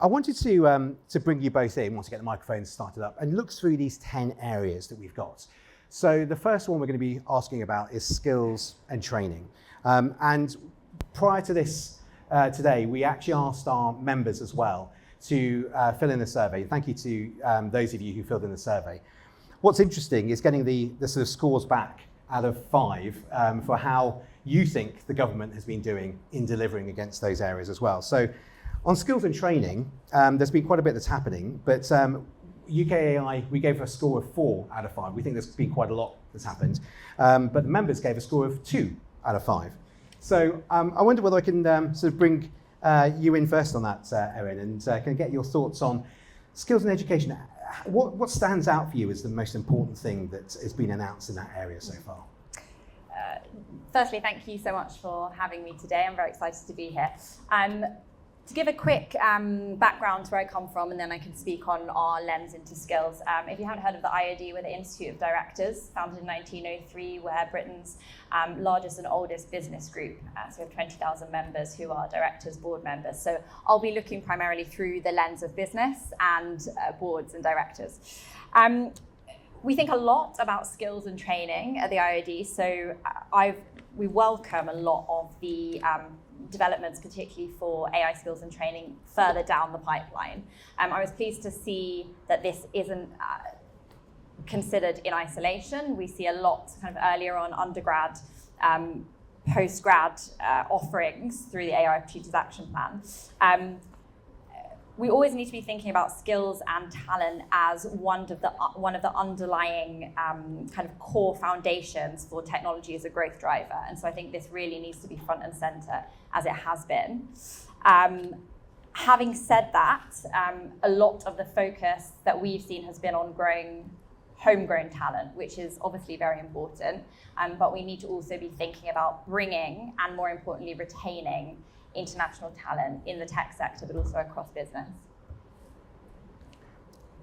I wanted to bring you both in once I get the microphone started up and look through these 10 areas that we've got. So the first one we're going to be asking about is skills and training. And prior to this today, we actually asked our members as well to fill in the survey. Thank you to those of you who filled in the survey. What's interesting is getting the sort of scores back out of 5 for how you think the government has been doing in delivering against those areas as well. So on skills and training, there's been quite a bit that's happening, but UKAI, we gave a score of 4 out of 5. We think there's been quite a lot that's happened, but the members gave a score of 2 out of 5. So I wonder whether I can sort of bring you in first on that, Erin, and can I get your thoughts on skills and education. What stands out for you as the most important thing that has been announced in that area so far? Firstly, thank you so much for having me today. I'm very excited to be here. To give a quick background to where I come from, and then I can speak on our lens into skills. If you haven't heard of the IOD, we're the Institute of Directors, founded in 1903, we're Britain's largest and oldest business group. So we have 20,000 members who are directors, board members. So I'll be looking primarily through the lens of business and boards and directors. We think a lot about skills and training at the IOD. So we welcome a lot of the developments, particularly for AI skills and training further down the pipeline. I was pleased to see that this isn't considered in isolation. We see a lot kind of earlier on undergrad, post-grad offerings through the AI Opportunities Action Plan. We always need to be thinking about skills and talent as one of the underlying kind of core foundations for technology as a growth driver. And so I think this really needs to be front and center as it has been. Having said that, a lot of the focus that we've seen has been on growing homegrown talent, which is obviously very important. But we need to also be thinking about bringing and, more importantly, retaining international talent in the tech sector, but also across business.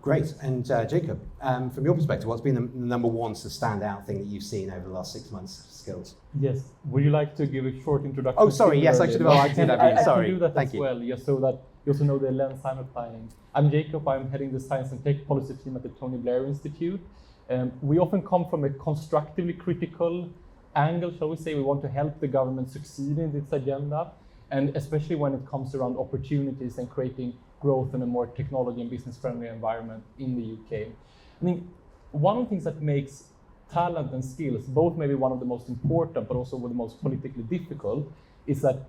Great. And Jakob, from your perspective, what's been the number one standout thing that you've seen over the last 6 months of skills? Yes. Would you like to give a short introduction? Oh, sorry. Yes, I should have asked you that. Sorry. I can do that Thank as you. well, just so that you also know the lens I'm applying. I'm Jakob. I'm heading the Science and Tech Policy team at the Tony Blair Institute. We often come from a constructively critical angle, shall we say. We want to help the government succeed in its agenda. And especially when it comes around opportunities and creating growth in a more technology and business-friendly environment in the UK. I think one of the things that makes talent and skills both maybe one of the most important, but also one of the most politically difficult, is that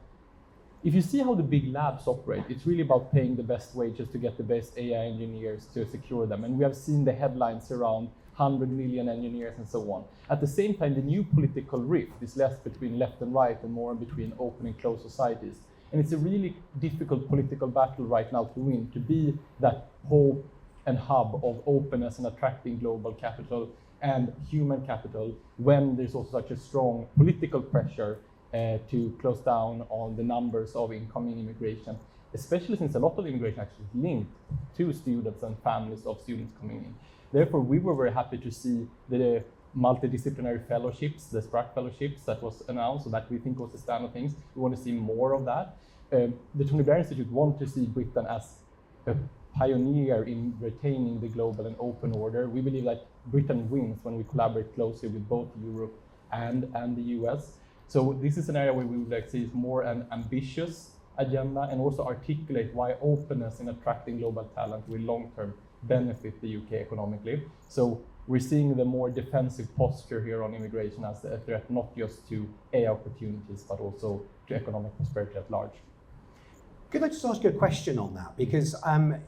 if you see how the big labs operate, it's really about paying the best wages to get the best AI engineers to secure them. And we have seen the headlines around 100 million engineers and so on. At the same time, the new political rift is less between left and right and more between open and closed societies. And it's a really difficult political battle right now to win, to be that hope and hub of openness and attracting global capital and human capital when there's also such a strong political pressure to close down on the numbers of incoming immigration, especially since a lot of immigration actually is linked to students and families of students coming in. Therefore, we were very happy to see the multidisciplinary fellowships, the SPRAC fellowships that was announced, so that we think was the standard things. We want to see more of that. The Tony Blair Institute want to see Britain as a pioneer in retaining the global and open order. We believe that Britain wins when we collaborate closely with both Europe and the US. So this is an area where we would like to see more an ambitious agenda and also articulate why openness in attracting global talent will long-term benefit the UK economically. So we're seeing the more defensive posture here on immigration as a threat, not just to AI opportunities, but also to economic prosperity at large. Could I just ask you a question on that? Because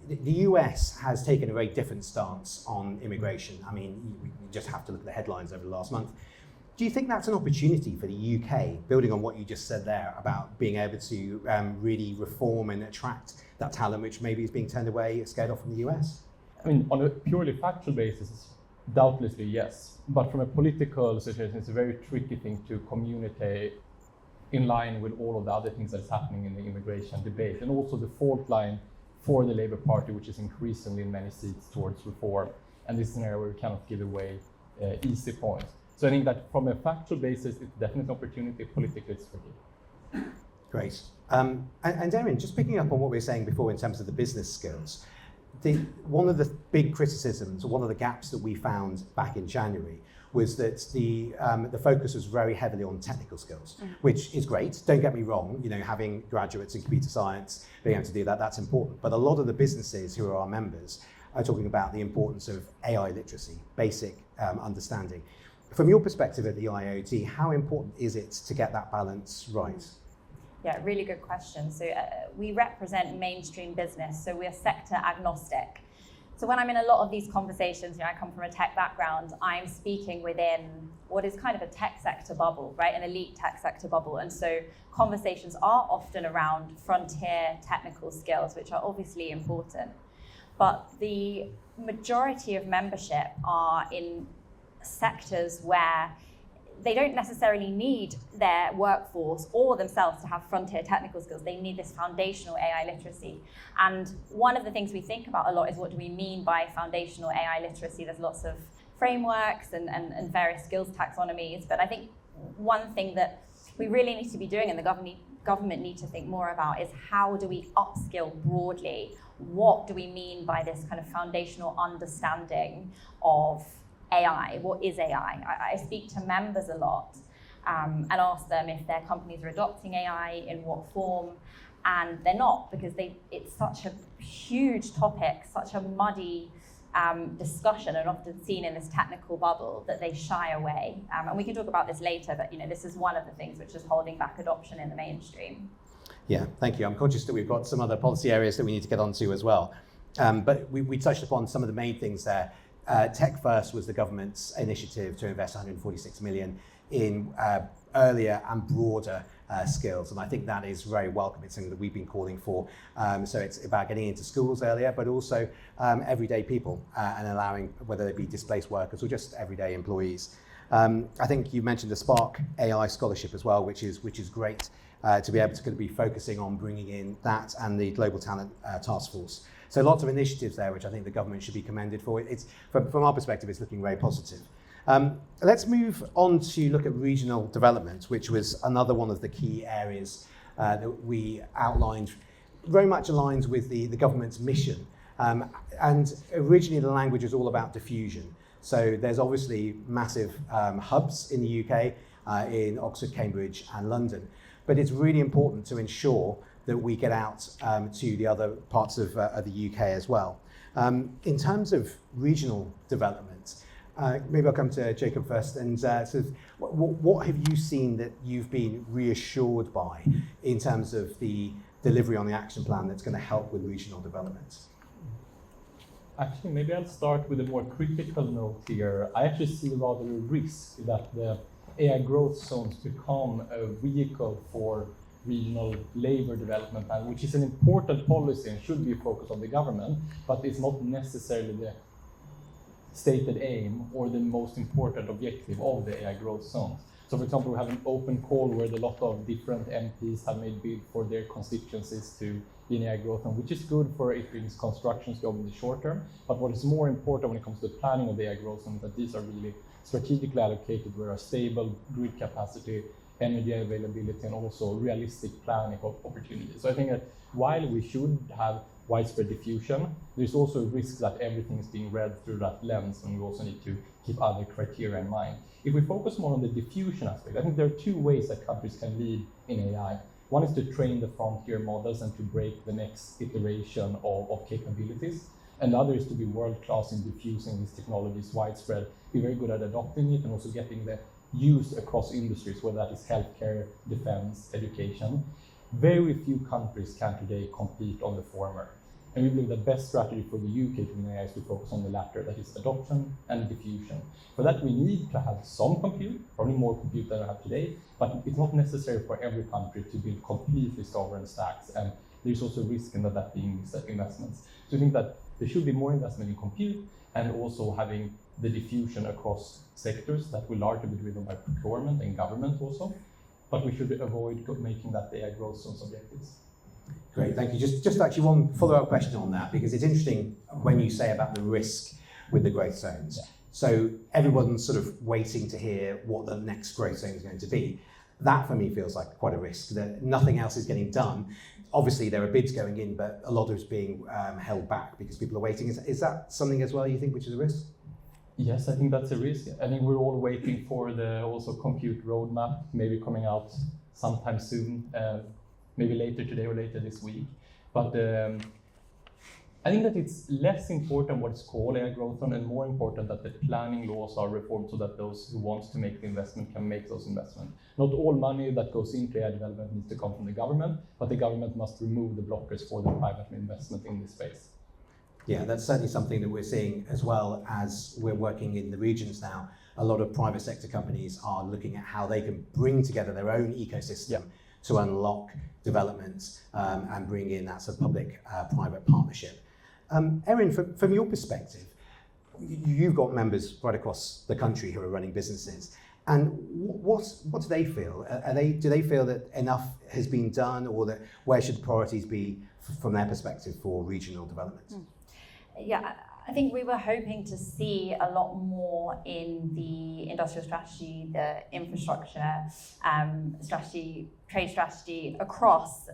the US has taken a very different stance on immigration. I mean, you just have to look at the headlines over the last month. Do you think that's an opportunity for the UK, building on what you just said there about being able to really reform and attract that talent which maybe is being turned away, scared off from the US? I mean, on a purely factual basis, doubtlessly yes. But from a political situation, it's a very tricky thing to communicate in line with all of the other things that's happening in the immigration debate, and also the fault line for the Labour Party, which is increasingly in many seats towards reform. And this is an area where we cannot give away easy points. So I think that from a factual basis, it's definitely an opportunity. Politically, it's tricky. Great. And Erin, just picking up on what we were saying before in terms of the business skills, one of the big criticisms, or one of the gaps that we found back in January, was that the focus was very heavily on technical skills, which is great. Don't get me wrong, having graduates in computer science, being able to do that, that's important. But a lot of the businesses who are our members are talking about the importance of AI literacy, basic understanding. From your perspective at the IoT, how important is it to get that balance right? Yeah, really good question. So we represent mainstream business, so we're sector agnostic. So when I'm in a lot of these conversations, I come from a tech background, I'm speaking within what is kind of a tech sector bubble, right? An elite tech sector bubble. And so conversations are often around frontier technical skills, which are obviously important. But the majority of membership are in sectors where they don't necessarily need their workforce or themselves to have frontier technical skills. They need this foundational AI literacy. And one of the things we think about a lot is, what do we mean by foundational AI literacy? There's lots of frameworks and various skills taxonomies. But I think one thing that we really need to be doing, and the government need to think more about, is how do we upskill broadly? What do we mean by this kind of foundational understanding of AI? What is AI? I speak to members a lot and ask them if their companies are adopting AI, in what form, and they're not, because it's such a huge topic, such a muddy discussion, and often seen in this technical bubble that they shy away. And we can talk about this later, but this is one of the things which is holding back adoption in the mainstream. Yeah, thank you. I'm conscious that we've got some other policy areas that we need to get onto as well. But we touched upon some of the main things there. Tech First was the government's initiative to invest 146 million in earlier and broader skills, and I think that is very welcome. It's something that we've been calling for. So it's about getting into schools earlier, but also everyday people and allowing, whether they be displaced workers or just everyday employees. I think you mentioned the Spark AI scholarship as well, which is great to be able to be focusing on bringing in that and the Global Talent Task Force. So lots of initiatives there, which I think the government should be commended for. It's from our perspective, it's looking very positive. Let's move on to look at regional development, which was another one of the key areas that we outlined, very much aligned with the government's mission. And originally the language is all about diffusion. So there's obviously massive hubs in the UK, in Oxford, Cambridge and London. But it's really important to ensure that we get out to the other parts of the UK as well. In terms of regional development, maybe I'll come to Jakob first, and sort of what have you seen that you've been reassured by in terms of the delivery on the action plan that's going to help with regional development? Actually, maybe I'll start with a more critical note here. I actually see rather a risk that the AI growth zones become a vehicle for regional labor development plan, which is an important policy and should be focused on the government, but it's not necessarily the stated aim or the most important objective of the AI growth zones. So for example, we have an open call where a lot of different MPs have made bid for their constituencies to be in AI growth zone, which is good for it brings construction job in the short term. But what is more important when it comes to the planning of the AI growth zone is that these are really strategically allocated, where a stable grid capacity, energy availability, and also realistic planning of opportunities. So I think that while we should have widespread diffusion, there's also a risk that everything is being read through that lens, and we also need to keep other criteria in mind. If we focus more on the diffusion aspect, I think there are two ways that countries can lead in AI. One is to train the frontier models and to break the next iteration of capabilities. And the other is to be world-class in diffusing these technologies widespread, be very good at adopting it, and also getting the use across industries, whether that is healthcare, defense, education. Very few countries can today compete on the former. And we believe the best strategy for the UK to win AI is to focus on the latter, that is adoption and diffusion. For that, we need to have some compute, probably more compute than we have today, but it's not necessary for every country to build completely sovereign stacks. And there's also risk in that being investments. So I think that there should be more investment in compute and also having the diffusion across sectors that will largely be driven by procurement and government also. But we should avoid making that AI growth zones objectives. Great, thank you. Just actually one follow-up question on that, because it's interesting when you say about the risk with the growth zones. Yeah. So everyone's sort of waiting to hear what the next growth zone is going to be. That for me feels like quite a risk, that nothing else is getting done. Obviously there are bids going in, but a lot of it's being held back because people are waiting. Is that something as well you think which is a risk? Yes, I think that's a risk. I think we're all waiting for the also compute roadmap, maybe coming out sometime soon, maybe later today or later this week. But I think that it's less important what it's called AI growth on, and more important that the planning laws are reformed so that those who want to make the investment can make those investments. Not all money that goes into AI development needs to come from the government, but the government must remove the blockers for the private investment in this space. Yeah, that's certainly something that we're seeing as well as we're working in the regions now. A lot of private sector companies are looking at how they can bring together their own ecosystem to unlock developments and bring in that sort of public-private partnership. Erin, from your perspective, you've got members right across the country who are running businesses, and what do they feel? Do they feel that enough has been done, or that where should the priorities be from their perspective for regional development? Yeah, I think we were hoping to see a lot more in the industrial strategy, the infrastructure strategy, trade strategy across,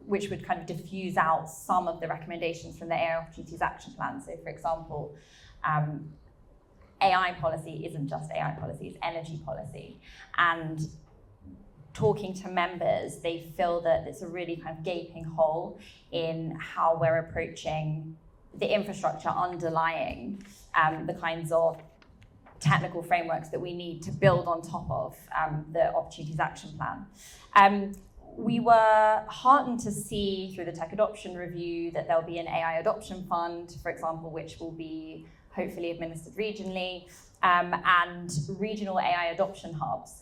which would kind of diffuse out some of the recommendations from the AI Opportunities Action Plan. So, for example, AI policy isn't just AI policy, it's energy policy. And talking to members, they feel that it's a really kind of gaping hole in how we're approaching the infrastructure underlying the kinds of technical frameworks that we need to build on top of the Opportunities Action Plan. We were heartened to see through the Tech Adoption Review that there'll be an AI Adoption Fund, for example, which will be hopefully administered regionally, and regional AI adoption hubs.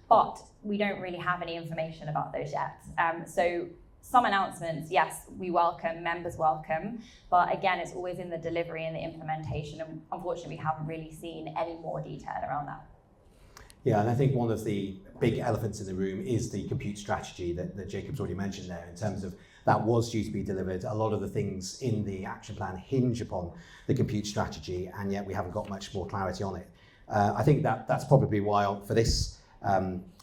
But we don't really have any information about those yet. So some announcements, yes, we welcome, members welcome, but again, it's always in the delivery and the implementation, and unfortunately, we haven't really seen any more detail around that. Yeah, and I think one of the big elephants in the room is the compute strategy that Jakob's already mentioned there, in terms of that was due to be delivered. A lot of the things in the action plan hinge upon the compute strategy, and yet we haven't got much more clarity on it. I think that's probably why for this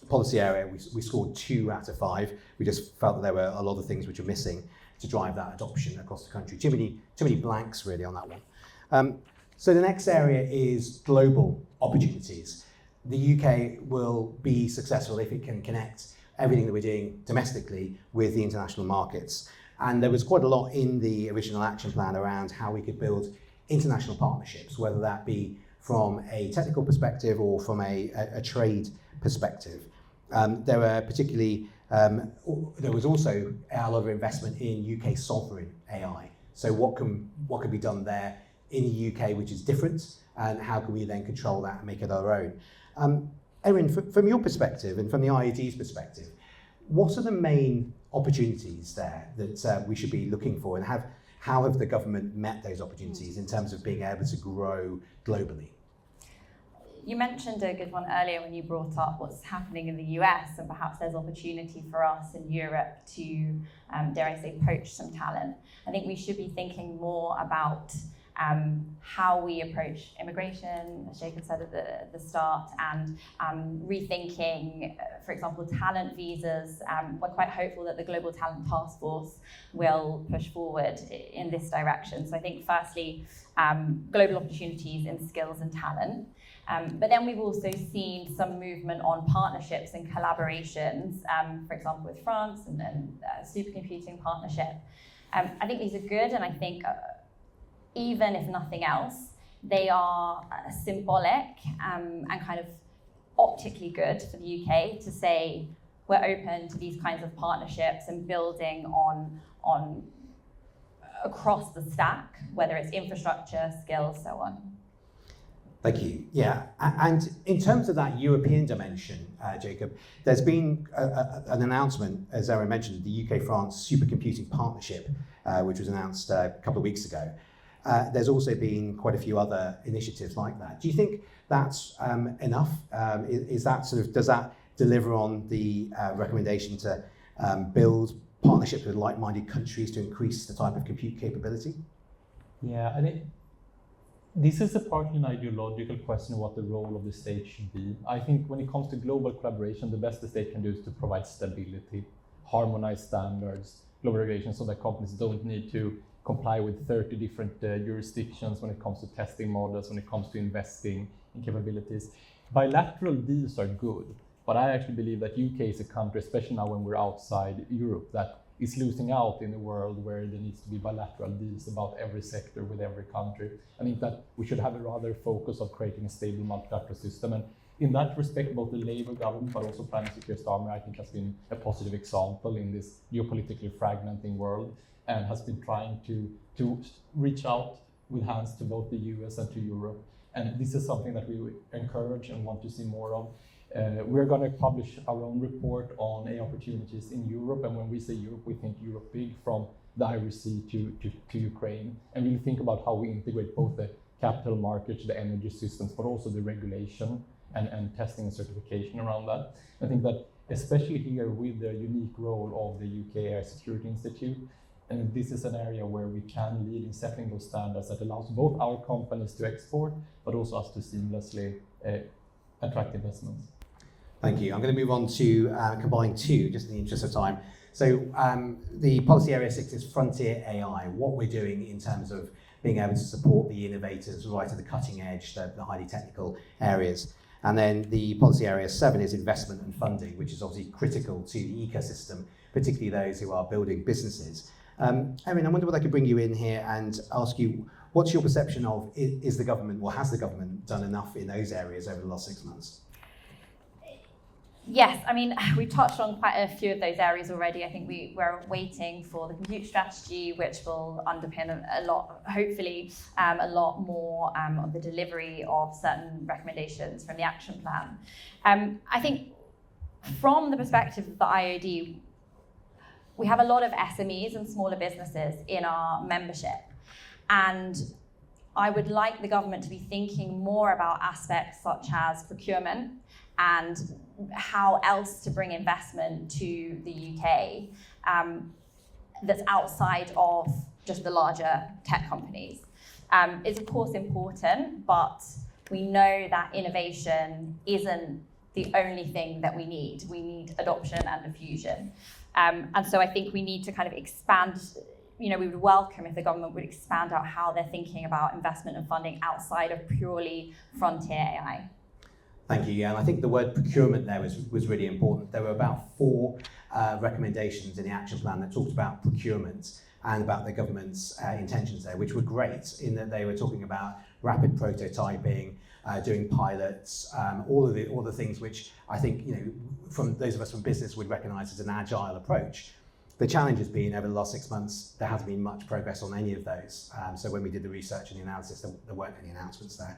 policy area, we scored 2 out of 5. We just felt that there were a lot of things which were missing to drive that adoption across the country. Too many blanks really on that one. So the next area is global opportunities. The UK will be successful if it can connect everything that we're doing domestically with the international markets. And there was quite a lot in the original action plan around how we could build international partnerships, whether that be from a technical perspective or from a trade perspective. There was also a lot of investment in UK sovereign AI. So what can be done there in the UK which is different, and how can we then control that and make it our own? Erin, from your perspective and from the IED's perspective, what are the main opportunities there that we should be looking for, and how have the government met those opportunities in terms of being able to grow globally? You mentioned a good one earlier when you brought up what's happening in the US, and perhaps there's opportunity for us in Europe to, dare I say, poach some talent. I think we should be thinking more about how we approach immigration, as Jakob said at the start, and rethinking, for example, talent visas. We're quite hopeful that the Global Talent Task Force will push forward in this direction. So I think firstly, global opportunities in skills and talent. But then we've also seen some movement on partnerships and collaborations, for example, with France and supercomputing partnership. I think these are good, and I think even if nothing else, they are symbolic and kind of optically good for the UK to say we're open to these kinds of partnerships and building on across the stack, whether it's infrastructure, skills, so on. Thank you. Yeah, and in terms of that European dimension, Jakob, there's been an announcement, as Erin mentioned, the UK-France supercomputing partnership, which was announced a couple of weeks ago. There's also been quite a few other initiatives like that. Do you think that's enough? Is that does that deliver on the recommendation to build partnerships with like-minded countries to increase the type of compute capability? Yeah, I think This is partly an ideological question of what the role of the state should be. I think when it comes to global collaboration, the best the state can do is to provide stability, harmonize standards, global regulations, so that companies don't need to comply with 30 different jurisdictions when it comes to testing models, when it comes to investing in capabilities. Bilateral deals are good, but I actually believe that UK is a country, especially now when we're outside Europe, that is losing out in a world where there needs to be bilateral deals about every sector with every country. I think that we should have a rather focus of creating a stable multilateral system. And in that respect, both the Labour government, but also Prime Minister Keir Starmer, I think has been a positive example in this geopolitically fragmenting world, and has been trying to reach out with hands to both the US and to Europe. And this is something that we encourage and want to see more of. We're going to publish our own report on AI opportunities in Europe. And when we say Europe, we think Europe big, from the Irish Sea to Ukraine. And really think about how we integrate both the capital markets, the energy systems, but also the regulation and testing and certification around that. I think that especially here with the unique role of the UKAI Security Institute, and this is an area where we can lead in setting those standards that allows both our companies to export, but also us to seamlessly attract investments. Thank you. I'm going to move on to combine two, just in the interest of time. So the policy area 6 is frontier AI, what we're doing in terms of being able to support the innovators right at the cutting edge, the highly technical areas. And then the policy area 7 is investment and funding, which is obviously critical to the ecosystem, particularly those who are building businesses. Erin, I wonder whether I could bring you in here and ask you, what's your perception of, is the government, or has the government done enough in those areas over the last 6 months? Yes, I mean, we touched on quite a few of those areas already. I think we're waiting for the compute strategy, which will underpin a lot, hopefully, a lot more of the delivery of certain recommendations from the action plan. I think from the perspective of the IOD, we have a lot of SMEs and smaller businesses in our membership. And I would like the government to be thinking more about aspects such as procurement and how else to bring investment to the UK that's outside of just the larger tech companies. It's of course important, but we know that innovation isn't the only thing that we need. We need adoption and diffusion. And so I think we need to kind of expand. We would welcome if the government would expand out how they're thinking about investment and funding outside of purely frontier AI. Thank you. Yeah, and I think the word procurement there was really important. There were about 4 recommendations in the action plan that talked about procurement and about the government's intentions there, which were great in that they were talking about rapid prototyping, doing pilots, all the things which I think from those of us from business would recognise as an agile approach. The challenge has been over the last 6 months, there hasn't been much progress on any of those. So when we did the research and the analysis, there weren't any announcements there.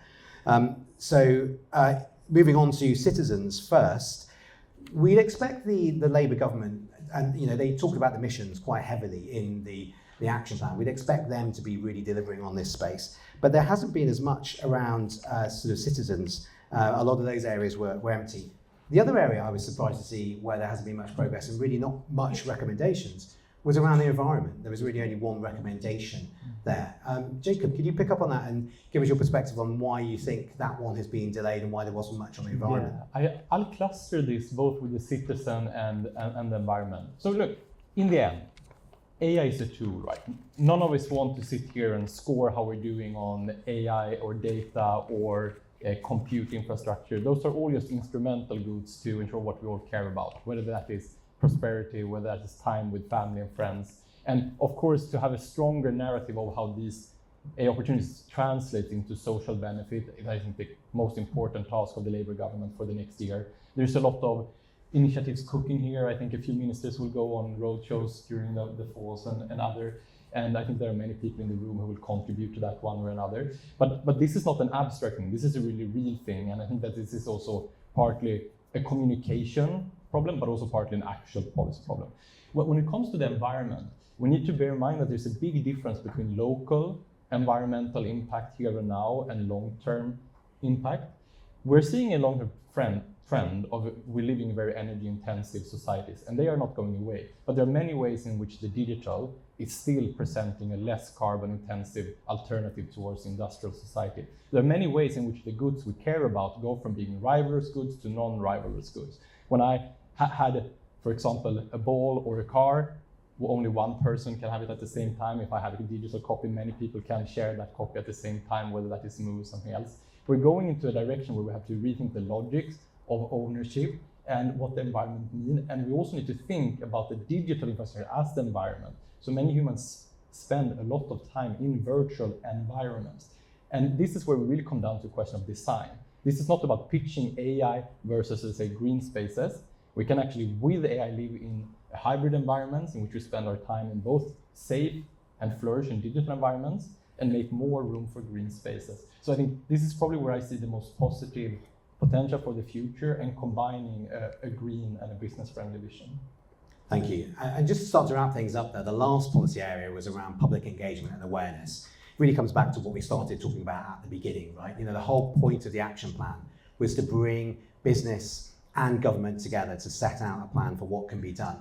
Moving on to citizens first, we'd expect the Labour government, and they talked about the missions quite heavily in the action plan. We'd expect them to be really delivering on this space, but there hasn't been as much around sort of citizens. A lot of those areas were empty. The other area I was surprised to see where there hasn't been much progress and really not much recommendations was around the environment. There was really only one recommendation there. Jakob, could you pick up on that and give us your perspective on why you think that one has been delayed and why there wasn't much on the environment? Yeah, I'll cluster this both with the citizen and the environment. So look, in the end, AI is a tool, right? None of us want to sit here and score how we're doing on AI or data or compute infrastructure. Those are all just instrumental goods to ensure what we all care about, whether that is prosperity, whether that is time with family and friends. And of course, to have a stronger narrative of how these opportunities translate into social benefit is, I think, the most important task of the Labour government for the next year. There's a lot of initiatives cooking here. I think a few ministers will go on roadshows during the falls and other. And I think there are many people in the room who will contribute to that one or another. But this is not an abstract thing. This is a really real thing. And I think that this is also partly a communication problem, but also partly an actual policy problem. When it comes to the environment, we need to bear in mind that there's a big difference between local environmental impact here and now and long-term impact. We're seeing a long-term trend of we living in very energy intensive societies, and they are not going away. But there are many ways in which the digital is still presenting a less carbon intensive alternative towards industrial society. There are many ways in which the goods we care about go from being rivalrous goods to non-rivalrous goods. When I had, for example, a ball or a car, only one person can have it at the same time. If I have a digital copy, many people can share that copy at the same time, whether that is Move or something else. We're going into a direction where we have to rethink the logics of ownership and what the environment means. And we also need to think about the digital infrastructure as the environment. So many humans spend a lot of time in virtual environments. And this is where we really come down to a question of design. This is not about pitching AI versus, let's say, green spaces. We can actually, with AI, live in a hybrid environments in which we spend our time in both safe and flourishing digital environments and make more room for green spaces. So I think this is probably where I see the most positive potential for the future and combining a green and a business-friendly vision. Thank you. And just to start to wrap things up there, the last policy area was around public engagement and awareness. It really comes back to what we started talking about at the beginning, right? You know, the whole point of the action plan was to bring business and government together to set out a plan for what can be done.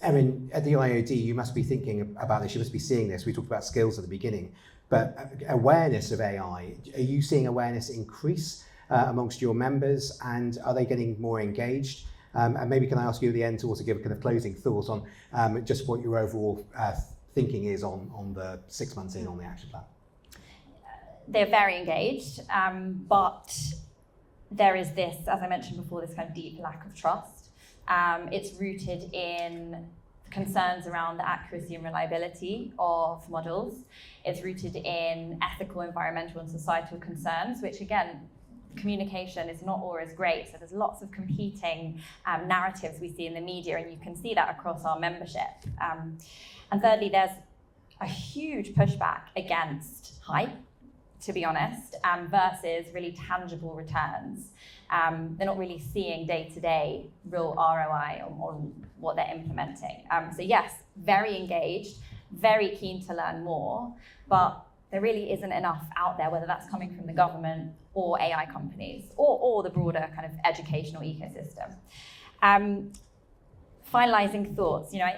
Erin, at the IOD, you must be thinking about this, you must be seeing this. We talked about skills at the beginning, but awareness of AI, are you seeing awareness increase amongst your members, and are they getting more engaged? And maybe can I ask you at the end to also give a kind of closing thoughts on just what your overall thinking is on the 6 months in on the action plan? They're very engaged, but there is this, as I mentioned before, this kind of deep lack of trust. It's rooted in concerns around the accuracy and reliability of models. It's rooted in ethical, environmental, and societal concerns, which again, communication is not always great. So there's lots of competing narratives we see in the media, and you can see that across our membership. And thirdly, there's a huge pushback against hype, to be honest, versus really tangible returns. They're not really seeing day-to-day real ROI on what they're implementing. So yes, very engaged, very keen to learn more, but there really isn't enough out there, whether that's coming from the government or AI companies or the broader kind of educational ecosystem. Finalizing thoughts, you know,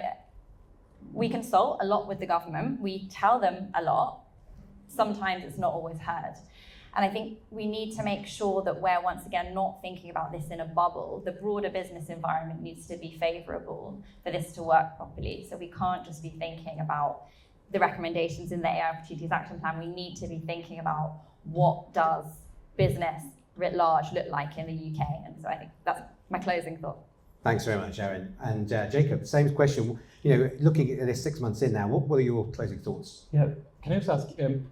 we consult a lot with the government. We tell them a lot. Sometimes it's not always heard. And I think we need to make sure that we're once again not thinking about this in a bubble. The broader business environment needs to be favorable for this to work properly. So we can't just be thinking about the recommendations in the AI Opportunities Action Plan. We need to be thinking about what does business writ large look like in the UK. And so I think that's my closing thought. Thanks very much, Erin. And Jakob, same question. You know, looking at this 6 months in now, what are your closing thoughts? Yeah, can I just ask,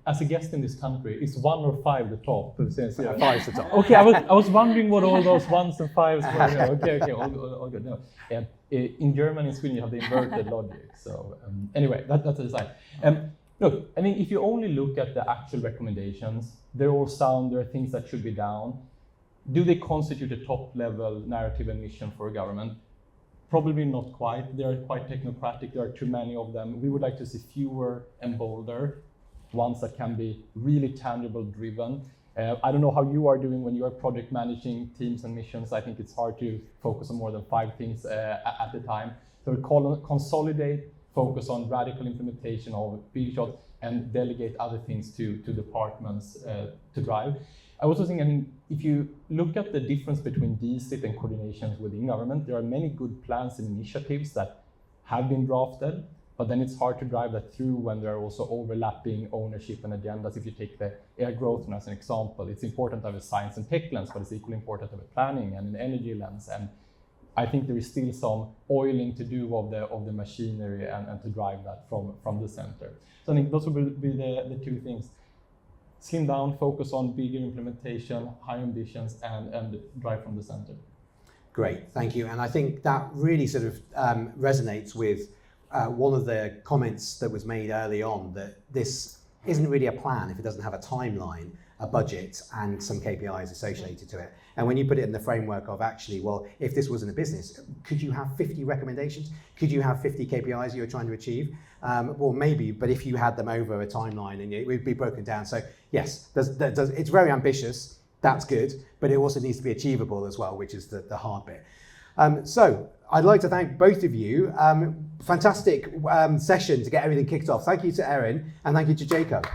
as a guest in this country, is 1 or 5 the top? Yeah, 5's the top. Okay, I was wondering what all those 1s and 5s were. Okay, all good. No. In Germany and Sweden, you have the inverted logic. So anyway, that's aside. Look, I mean, if you only look at the actual recommendations, they're all sound. There are things that should be down. Do they constitute a top-level narrative and mission for a government? Probably not quite. They are quite technocratic. There are too many of them. We would like to see fewer and bolder, ones that can be really tangible driven. I don't know how you are doing when you are project managing teams and missions. I think it's hard to focus on more than 5 things at a time. So consolidate, focus on radical implementation of big shots, and delegate other things to departments to drive. I also think, I mean, if you look at the difference between DCIT and coordinations within government, there are many good plans and initiatives that have been drafted, but then it's hard to drive that through when there are also overlapping ownership and agendas. If you take the air growth as an example, it's important to have a science and tech lens, but it's equally important to have a planning and an energy lens. And I think there is still some oiling to do of the machinery and to drive that from the center. So I think those will be the 2 things. Slim down, focus on bigger implementation, high ambitions, and drive from the center. Great, thank you. And I think that really sort of resonates with one of the comments that was made early on, that this isn't really a plan if it doesn't have a timeline, a budget, and some KPIs associated to it. And when you put it in the framework of actually, well, if this wasn't a business, could you have 50 recommendations? Could you have 50 KPIs you're trying to achieve? Well, maybe, but if you had them over a timeline, and it would be broken down. So yes, it's very ambitious, That's good, but it also needs to be achievable as well, which is the hard bit. So I'd like to thank both of you. Fantastic session to get everything kicked off. Thank you to Erin and thank you to Jakob.